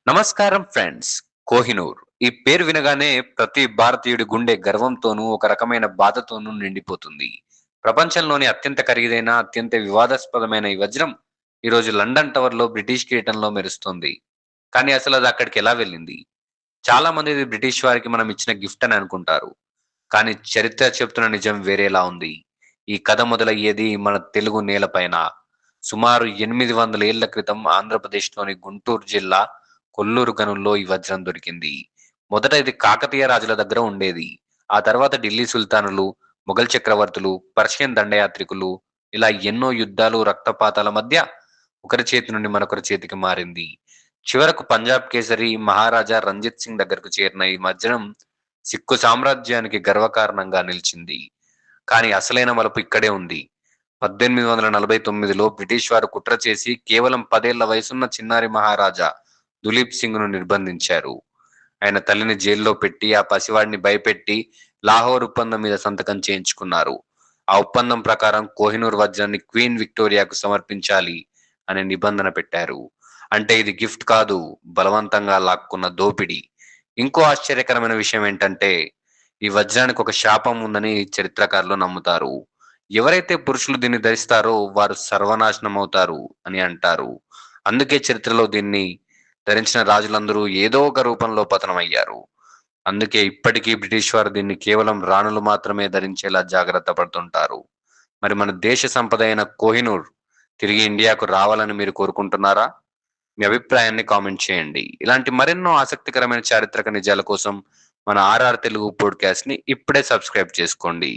నమస్కారం ఫ్రెండ్స్. కోహినూర్ ఈ పేరు వినగానే ప్రతి భారతీయుడి గుండె గర్వంతోనూ, ఒక రకమైన బాధతోనూ నిండిపోతుంది. ప్రపంచంలోని అత్యంత ఖరీదైన, అత్యంత వివాదాస్పదమైన ఈ వజ్రం ఈరోజు లండన్ టవర్‌లో బ్రిటిష్ కిరీటంలో మెరుస్తుంది. కానీ అసలది అక్కడికెలా వెళ్ళింది? చాలా మంది ఇది బ్రిటిష్ వారికి మనం ఇచ్చిన గిఫ్ట్ అని అనుకుంటారు. కానీ చరిత్ర చెప్తున్న నిజం వేరేలా ఉంది. ఈ కథ మొదలయ్యేది మన తెలుగు నేలపైన. సుమారు 800 ఏళ్ల క్రితం ఆంధ్రప్రదేశ్‌లోని గుంటూరు జిల్లా కొల్లూరు గనుల్లో ఈ వజ్రం దొరికింది. మొదట ఇది కాకతీయ రాజుల దగ్గర ఉండేది. ఆ తర్వాత ఢిల్లీ సుల్తానులు, మొఘల్ చక్రవర్తులు, పర్షియన్ దండయాత్రికులు ఇలా ఎన్నో యుద్ధాలు, రక్తపాతాల మధ్య ఒకరి చేతి నుండి మరొకరి చేతికి మారింది. చివరకు పంజాబ్ కేసరి మహారాజా రంజిత్ సింగ్ దగ్గరకు చేరిన ఈ వజ్రం సిక్కు సామ్రాజ్యానికి గర్వకారణంగా నిలిచింది. కానీ అసలైన మలుపు ఇక్కడే ఉంది. 1849లో బ్రిటిష్ వారు కుట్ర చేసి కేవలం 10 ఏళ్ల వయసున్న చిన్నారి మహారాజా దులీప్ సింగ్‌ను నిర్బంధించారు. ఆయన తల్లిని జైల్లో పెట్టి, ఆ పసివాడిని భయపెట్టి లాహోర్ ఒప్పందం మీద సంతకం చేయించుకున్నారు. ఆ ఒప్పందం ప్రకారం కోహినూర్ వజ్రాన్ని క్వీన్ విక్టోరియాకు సమర్పించాలి అనే నిబంధన పెట్టారు. అంటే ఇది గిఫ్ట్ కాదు, బలవంతంగా లాక్కున్న దోపిడీ. ఇంకో ఆశ్చర్యకరమైన విషయం ఏంటంటే, ఈ వజ్రానికి ఒక శాపం ఉందని చరిత్రకారులు నమ్ముతారు. ఎవరైతే పురుషులు దీన్ని ధరిస్తారో వారు సర్వనాశనమవుతారు అని అంటారు. అందుకే చరిత్రలో దీన్ని ధరించిన రాజులందరూ ఏదో ఒక రూపంలో పతనమయ్యారు. అందుకే ఇప్పటికీ బ్రిటిష్ వారు దీన్ని కేవలం రాణులు మాత్రమే ధరించేలా జాగ్రత్త పడుతుంటారు. మరి మన దేశ సంపద అయిన కోహినూర్ తిరిగి ఇండియాకు రావాలని మీరు కోరుకుంటున్నారా? మీ అభిప్రాయాన్ని కామెంట్ చేయండి. ఇలాంటి మరెన్నో ఆసక్తికరమైన చారిత్రక నిజాల కోసం మన ఆర్ఆర్ తెలుగు పోడ్‌కాస్ట్‌ని ఇప్పుడే సబ్స్క్రైబ్ చేసుకోండి.